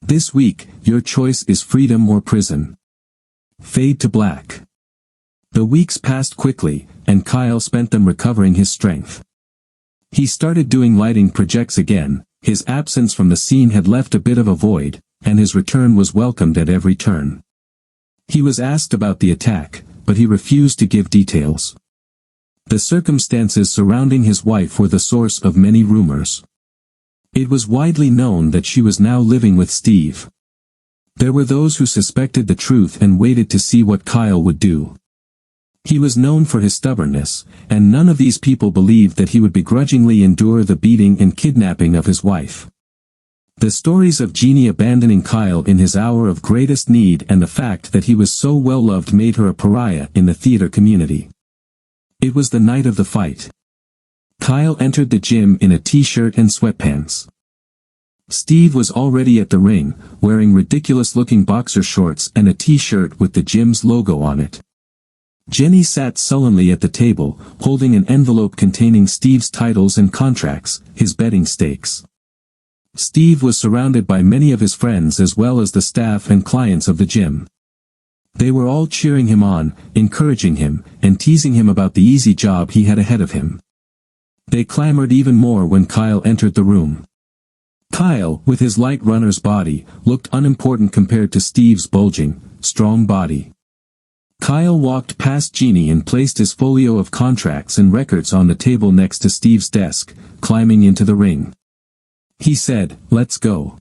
This week, your choice is freedom or prison." Fade to black. The weeks passed quickly, and Kyle spent them recovering his strength. He started doing lighting projects again. His absence from the scene had left a bit of a void, and his return was welcomed at every turn. He was asked about the attack, but he refused to give details. The circumstances surrounding his wife were the source of many rumors. It was widely known that she was now living with Steve. There were those who suspected the truth and waited to see what Kyle would do. He was known for his stubbornness, and none of these people believed that he would begrudgingly endure the beating and kidnapping of his wife. The stories of Jeannie abandoning Kyle in his hour of greatest need and the fact that he was so well loved made her a pariah in the theater community. It was the night of the fight. Kyle entered the gym in a t-shirt and sweatpants. Steve was already at the ring, wearing ridiculous-looking boxer shorts and a t-shirt with the gym's logo on it. Jenny sat sullenly at the table, holding an envelope containing Steve's titles and contracts, his betting stakes. Steve was surrounded by many of his friends as well as the staff and clients of the gym. They were all cheering him on, encouraging him, and teasing him about the easy job he had ahead of him. They clamored even more when Kyle entered the room. Kyle, with his light runner's body, looked unimportant compared to Steve's bulging, strong body. Kyle walked past Jeannie and placed his folio of contracts and records on the table next to Steve's desk, climbing into the ring. He said, "Let's go.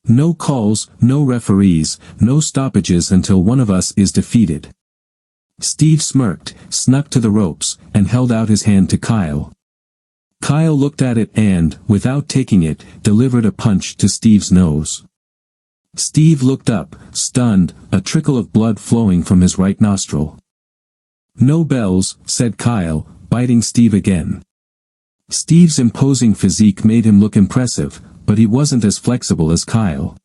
No calls, no referees, no stoppages until one of us is defeated." Steve smirked, snuck to the ropes, and held out his hand to Kyle. Kyle looked at it and, without taking it, delivered a punch to Steve's nose. Steve looked up, stunned, a trickle of blood flowing from his right nostril. "No bells," said Kyle, biting Steve again. Steve's imposing physique made him look impressive, but he wasn't as flexible as Kyle.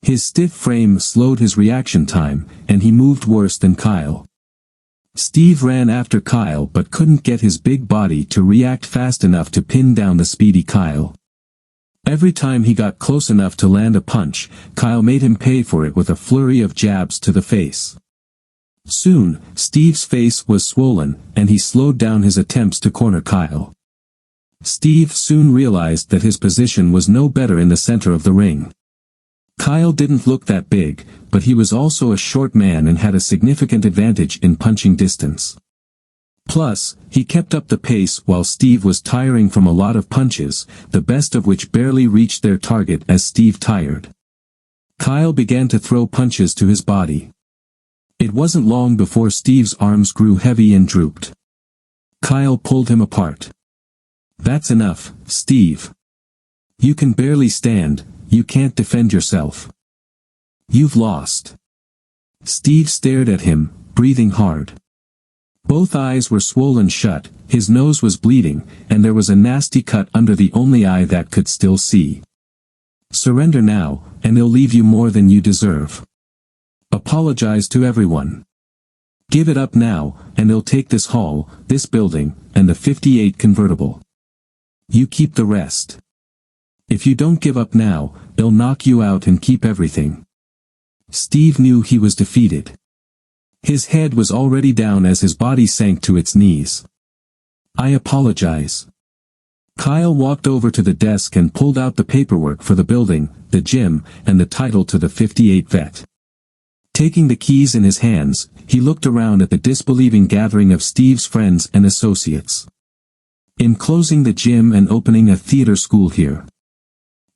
His stiff frame slowed his reaction time, and he moved worse than Kyle. Steve ran after Kyle but couldn't get his big body to react fast enough to pin down the speedy Kyle. Every time he got close enough to land a punch, Kyle made him pay for it with a flurry of jabs to the face. Soon, Steve's face was swollen, and he slowed down his attempts to corner Kyle. Steve soon realized that his position was no better in the center of the ring. Kyle didn't look that big, but he was also a short man and had a significant advantage in punching distance. Plus, he kept up the pace while Steve was tiring from a lot of punches, the best of which barely reached their target as Steve tired. Kyle began to throw punches to his body. It wasn't long before Steve's arms grew heavy and drooped. Kyle pulled him apart. "That's enough, Steve. You can barely stand, you can't defend yourself. You've lost." Steve stared at him, breathing hard. Both eyes were swollen shut, his nose was bleeding, and there was a nasty cut under the only eye that could still see. "Surrender now, and they'll leave you more than you deserve. Apologize to everyone. Give it up now, and they'll take this hall, this building, and the 58 convertible. You keep the rest. If you don't give up now, they'll knock you out and keep everything." Steve knew he was defeated. His head was already down as his body sank to its knees. "I apologize." Kyle walked over to the desk and pulled out the paperwork for the building, the gym, and the title to the 58 vet. Taking the keys in his hands, he looked around at the disbelieving gathering of Steve's friends and associates. "I'm closing the gym and opening a theater school here.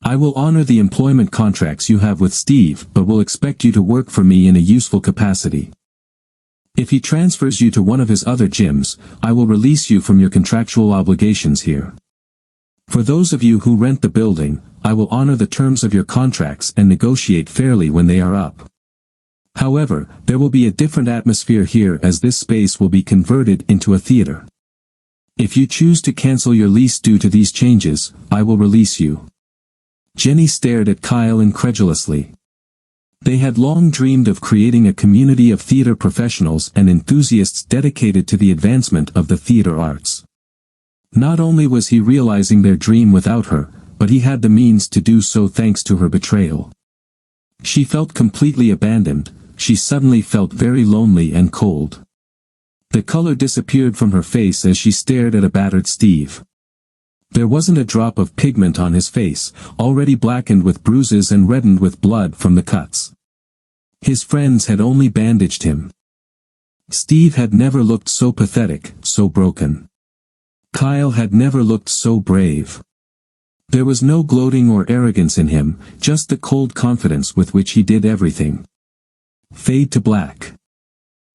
I will honor the employment contracts you have with Steve, but will expect you to work for me in a useful capacity. If he transfers you to one of his other gyms, I will release you from your contractual obligations here. For those of you who rent the building, I will honor the terms of your contracts and negotiate fairly when they are up. However, there will be a different atmosphere here as this space will be converted into a theater. If you choose to cancel your lease due to these changes, I will release you." Jenny stared at Kyle incredulously. They had long dreamed of creating a community of theater professionals and enthusiasts dedicated to the advancement of the theater arts. Not only was he realizing their dream without her, but he had the means to do so thanks to her betrayal. She felt completely abandoned. She suddenly felt very lonely and cold. The color disappeared from her face as she stared at a battered Steve. There wasn't a drop of pigment on his face, already blackened with bruises and reddened with blood from the cuts. His friends had only bandaged him. Steve had never looked so pathetic, so broken. Kyle had never looked so brave. There was no gloating or arrogance in him, just the cold confidence with which he did everything. Fade to black.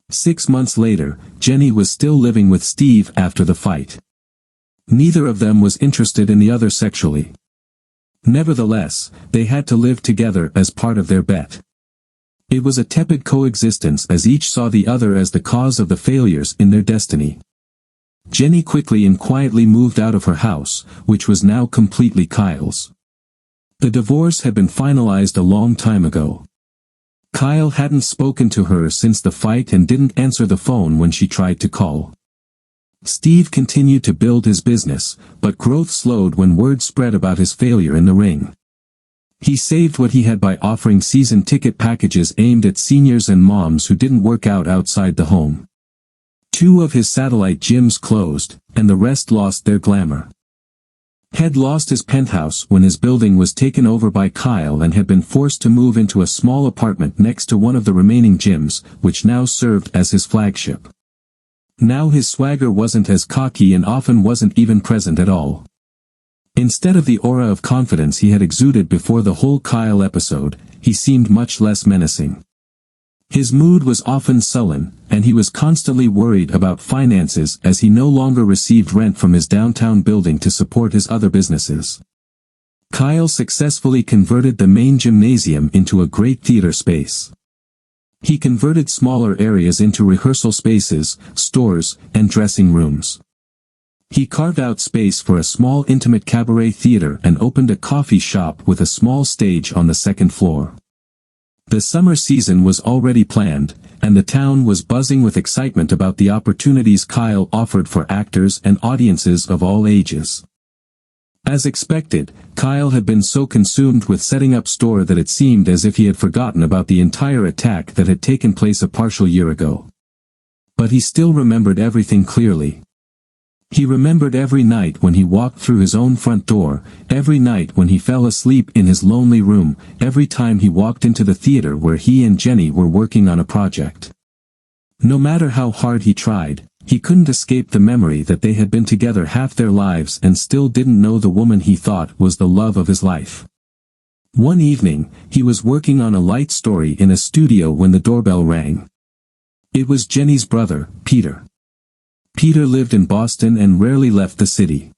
6 months later, Jenny was still living with Steve after the fight. Neither of them was interested in the other sexually. Nevertheless, they had to live together as part of their bet. It was a tepid coexistence as each saw the other as the cause of the failures in their destiny. Jenny quickly and quietly moved out of her house, which was now completely Kyle's. The divorce had been finalized a long time ago. Kyle hadn't spoken to her since the fight and didn't answer the phone when she tried to call. Steve continued to build his business, but growth slowed when word spread about his failure in the ring. He saved what he had by offering season ticket packages aimed at seniors and moms who didn't work out outside the home. 2 of his satellite gyms closed, and the rest lost their glamour. Had lost his penthouse when his building was taken over by Kyle and had been forced to move into a small apartment next to one of the remaining gyms, which now served as his flagship. Now his swagger wasn't as cocky and often wasn't even present at all. Instead of the aura of confidence he had exuded before the whole Kyle episode, he seemed much less menacing. His mood was often sullen, and he was constantly worried about finances as he no longer received rent from his downtown building to support his other businesses. Kyle successfully converted the main gymnasium into a great theater space. He converted smaller areas into rehearsal spaces, stores, and dressing rooms. He carved out space for a small intimate cabaret theater and opened a coffee shop with a small stage on the 2nd floor. The summer season was already planned, and the town was buzzing with excitement about the opportunities Kyle offered for actors and audiences of all ages. As expected, Kyle had been so consumed with setting up store that it seemed as if he had forgotten about the entire attack that had taken place a partial year ago. But he still remembered everything clearly. He remembered every night when he walked through his own front door, every night when he fell asleep in his lonely room, every time he walked into the theater where he and Jenny were working on a project. No matter how hard he tried, he couldn't escape the memory that they had been together half their lives and still didn't know the woman he thought was the love of his life. One evening, he was working on a light story in a studio when the doorbell rang. It was Jenny's brother, Peter. Peter lived in Boston and rarely left the city.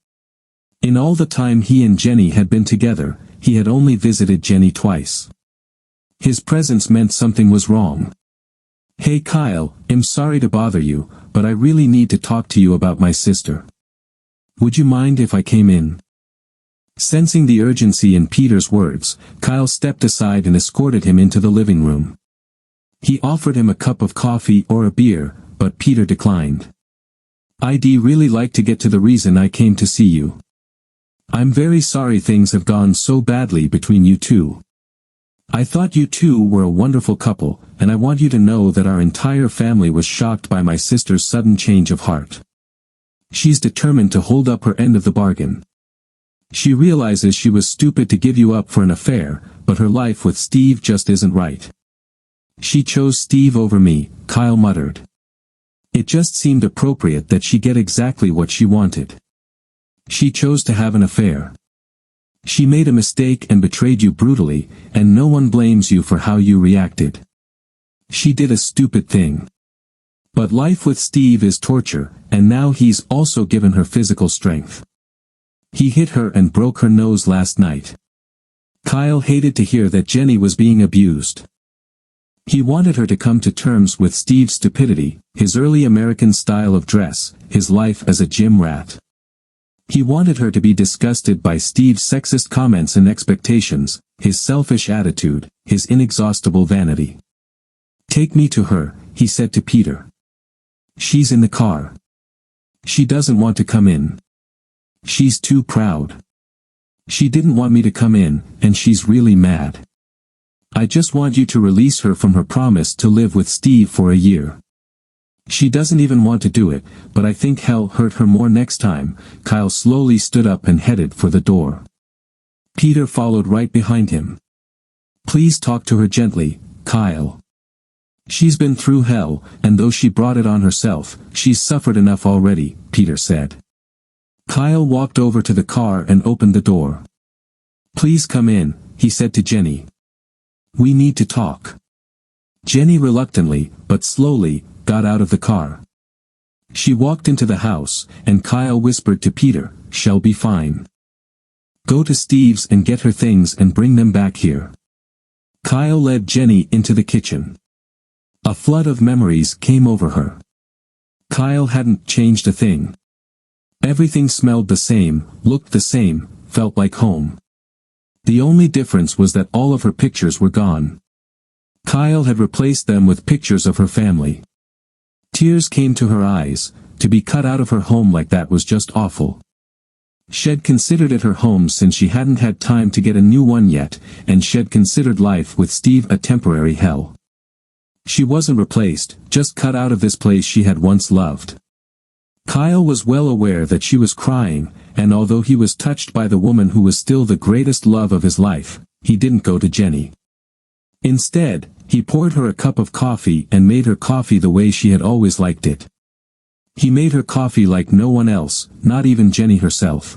In all the time he and Jenny had been together, he had only visited Jenny twice. His presence meant something was wrong. "Hey Kyle, I'm sorry to bother you, but I really need to talk to you about my sister. Would you mind if I came in?" Sensing the urgency in Peter's words, Kyle stepped aside and escorted him into the living room. He offered him a cup of coffee or a beer, but Peter declined. "I'd really like to get to the reason I came to see you. I'm very sorry things have gone so badly between you two. I thought you two were a wonderful couple, and I want you to know that our entire family was shocked by my sister's sudden change of heart. She's determined to hold up her end of the bargain. She realizes she was stupid to give you up for an affair, but her life with Steve just isn't right. She chose Steve over me, Kyle muttered. It just seemed appropriate that she get exactly what she wanted. She chose to have an affair. She made a mistake and betrayed you brutally, and no one blames you for how you reacted. She did a stupid thing. But life with Steve is torture, and now he's also given her physical strength. He hit her and broke her nose last night. Kyle hated to hear that Jenny was being abused. He wanted her to come to terms with Steve's stupidity, his early American style of dress, his life as a gym rat. He wanted her to be disgusted by Steve's sexist comments and expectations, his selfish attitude, his inexhaustible vanity. "Take me to her," he said to Peter. "She's in the car. She doesn't want to come in. She's too proud. She didn't want me to come in, and she's really mad. I just want you to release her from her promise to live with Steve for a year. She doesn't even want to do it, but I think hell hurt her more next time." Kyle slowly stood up and headed for the door. Peter followed right behind him. "Please talk to her gently, Kyle. She's been through hell, and though she brought it on herself, she's suffered enough already," Peter said. Kyle walked over to the car and opened the door. "Please come in," he said to Jenny. "We need to talk." Jenny reluctantly, but slowly, got out of the car. She walked into the house, and Kyle whispered to Peter, "She'll be fine. Go to Steve's and get her things and bring them back here." Kyle led Jenny into the kitchen. A flood of memories came over her. Kyle hadn't changed a thing. Everything smelled the same, looked the same, felt like home. The only difference was that all of her pictures were gone. Kyle had replaced them with pictures of her family. Tears came to her eyes. To be cut out of her home like that was just awful. She'd considered it her home since she hadn't had time to get a new one yet, and she'd considered life with Steve a temporary hell. She wasn't replaced, just cut out of this place she had once loved. Kyle was well aware that she was crying, and although he was touched by the woman who was still the greatest love of his life, he didn't go to Jenny. Instead, he poured her a cup of coffee and made her coffee the way she had always liked it. He made her coffee like no one else, not even Jenny herself.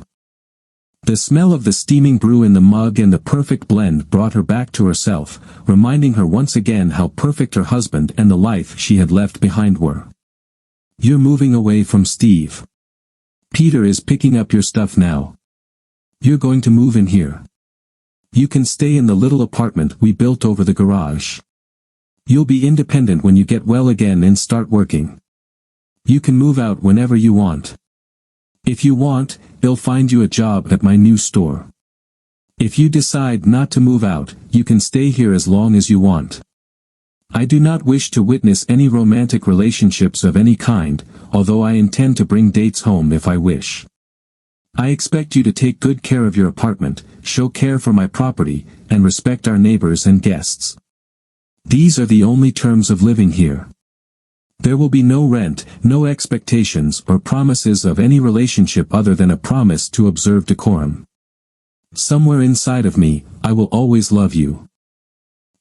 The smell of the steaming brew in the mug and the perfect blend brought her back to herself, reminding her once again how perfect her husband and the life she had left behind were. "You're moving away from Steve. Peter is picking up your stuff now. You're going to move in here. You can stay in the little apartment we built over the garage. You'll be independent when you get well again and start working. You can move out whenever you want. If you want, they'll find you a job at my new store. If you decide not to move out, you can stay here as long as you want. I do not wish to witness any romantic relationships of any kind, although I intend to bring dates home if I wish. I expect you to take good care of your apartment, show care for my property, and respect our neighbors and guests. These are the only terms of living here. There will be no rent, no expectations or promises of any relationship other than a promise to observe decorum. Somewhere inside of me, I will always love you.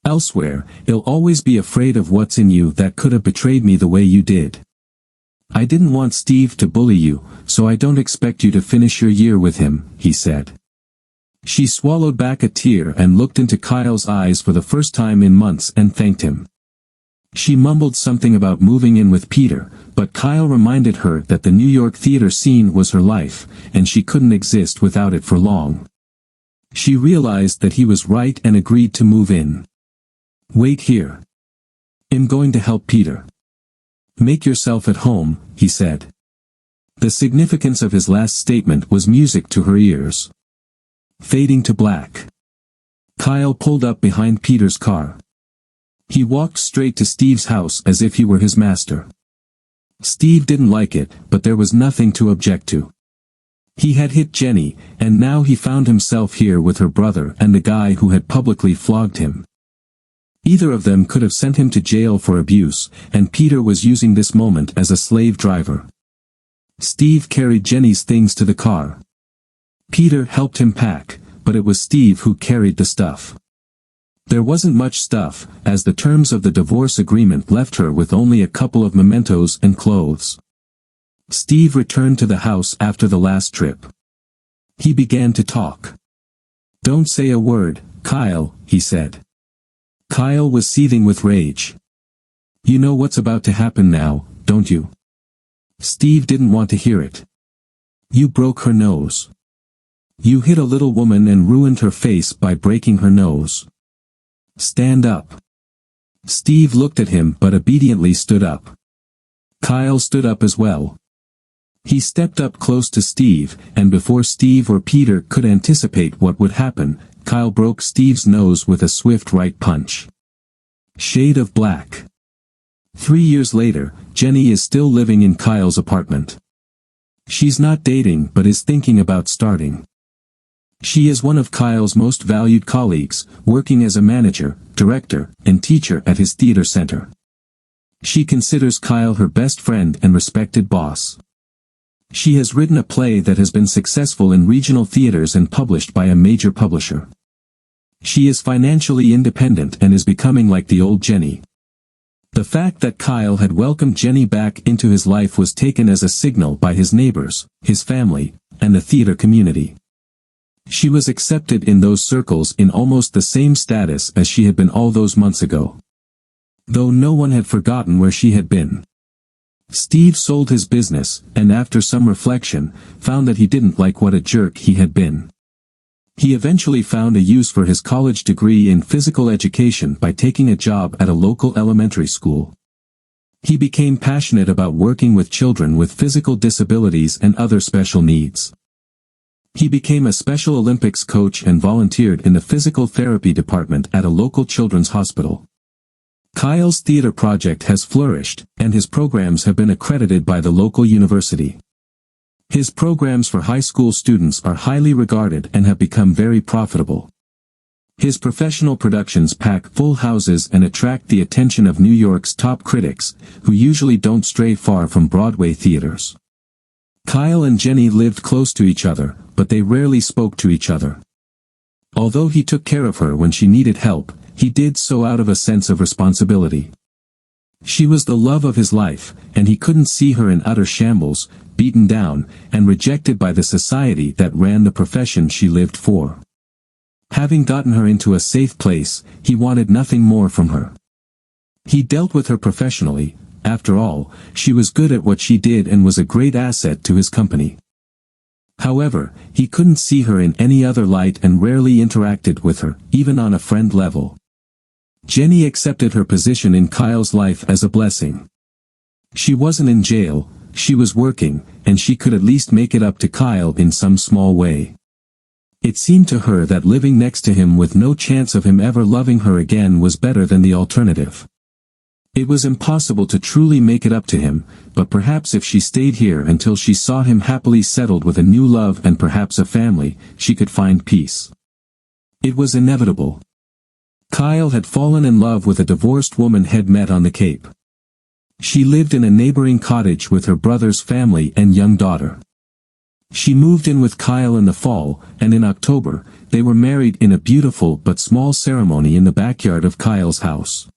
Elsewhere, I'll always be afraid of what's in you that could have betrayed me the way you did. I didn't want Steve to bully you, so I don't expect you to finish your year with him," he said. She swallowed back a tear and looked into Kyle's eyes for the first time in months and thanked him. She mumbled something about moving in with Peter, but Kyle reminded her that the New York theater scene was her life, and she couldn't exist without it for long. She realized that he was right and agreed to move in. "Wait here. I'm going to help Peter." "Make yourself at home," he said. The significance of his last statement was music to her ears. Fading to black. Kyle pulled up behind Peter's car. He walked straight to Steve's house as if he were his master. Steve didn't like it, but there was nothing to object to. He had hit Jenny, and now he found himself here with her brother and the guy who had publicly flogged him. Either of them could have sent him to jail for abuse, and Peter was using this moment as a slave driver. Steve carried Jenny's things to the car. Peter helped him pack, but it was Steve who carried the stuff. There wasn't much stuff, as the terms of the divorce agreement left her with only a couple of mementos and clothes. Steve returned to the house after the last trip. He began to talk. "Don't say a word, Kyle," he said. Kyle was seething with rage. "You know what's about to happen now, don't you?" Steve didn't want to hear it. "You broke her nose. You hit a little woman and ruined her face by breaking her nose. Stand up." Steve looked at him but obediently stood up. Kyle stood up as well. He stepped up close to Steve, and before Steve or Peter could anticipate what would happen, Kyle broke Steve's nose with a swift right punch. Shade of black. 3 years later, Jenny is still living in Kyle's apartment. She's not dating but is thinking about starting. She is one of Kyle's most valued colleagues, working as a manager, director, and teacher at his theater center. She considers Kyle her best friend and respected boss. She has written a play that has been successful in regional theaters and published by a major publisher. She is financially independent and is becoming like the old Jenny. The fact that Kyle had welcomed Jenny back into his life was taken as a signal by his neighbors, his family, and the theater community. She was accepted in those circles in almost the same status as she had been all those months ago. Though no one had forgotten where she had been. Steve sold his business, and after some reflection, found that he didn't like what a jerk he had been. He eventually found a use for his college degree in physical education by taking a job at a local elementary school. He became passionate about working with children with physical disabilities and other special needs. He became a Special Olympics coach and volunteered in the physical therapy department at a local children's hospital. Kyle's theater project has flourished, and his programs have been accredited by the local university. His programs for high school students are highly regarded and have become very profitable. His professional productions pack full houses and attract the attention of New York's top critics, who usually don't stray far from Broadway theaters. Kyle and Jenny lived close to each other, but they rarely spoke to each other. Although he took care of her when she needed help, he did so out of a sense of responsibility. She was the love of his life, and he couldn't see her in utter shambles, beaten down, and rejected by the society that ran the profession she lived for. Having gotten her into a safe place, he wanted nothing more from her. He dealt with her professionally. After all, she was good at what she did and was a great asset to his company. However, he couldn't see her in any other light and rarely interacted with her, even on a friend level. Jenny accepted her position in Kyle's life as a blessing. She wasn't in jail, she was working, and she could at least make it up to Kyle in some small way. It seemed to her that living next to him with no chance of him ever loving her again was better than the alternative. It was impossible to truly make it up to him, but perhaps if she stayed here until she saw him happily settled with a new love and perhaps a family, she could find peace. It was inevitable. Kyle had fallen in love with a divorced woman he'd met on the Cape. She lived in a neighboring cottage with her brother's family and young daughter. She moved in with Kyle in the fall, and in October, they were married in a beautiful but small ceremony in the backyard of Kyle's house.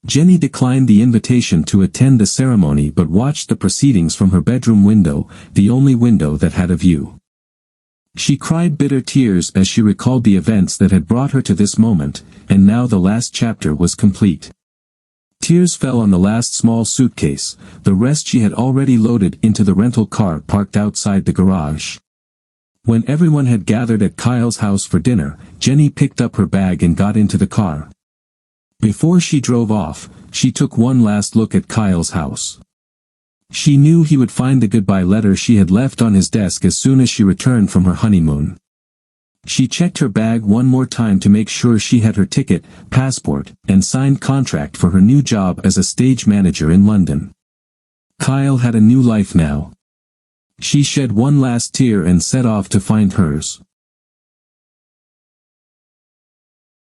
Jenny declined the invitation to attend the ceremony but watched the proceedings from her bedroom window, the only window that had a view. She cried bitter tears as she recalled the events that had brought her to this moment, and now the last chapter was complete. Tears fell on the last small suitcase, the rest she had already loaded into the rental car parked outside the garage. When everyone had gathered at Kyle's house for dinner, Jenny picked up her bag and got into the car. Before she drove off, she took one last look at Kyle's house. She knew he would find the goodbye letter she had left on his desk as soon as she returned from her honeymoon. She checked her bag one more time to make sure she had her ticket, passport, and signed contract for her new job as a stage manager in London. Kyle had a new life now. She shed one last tear and set off to find hers.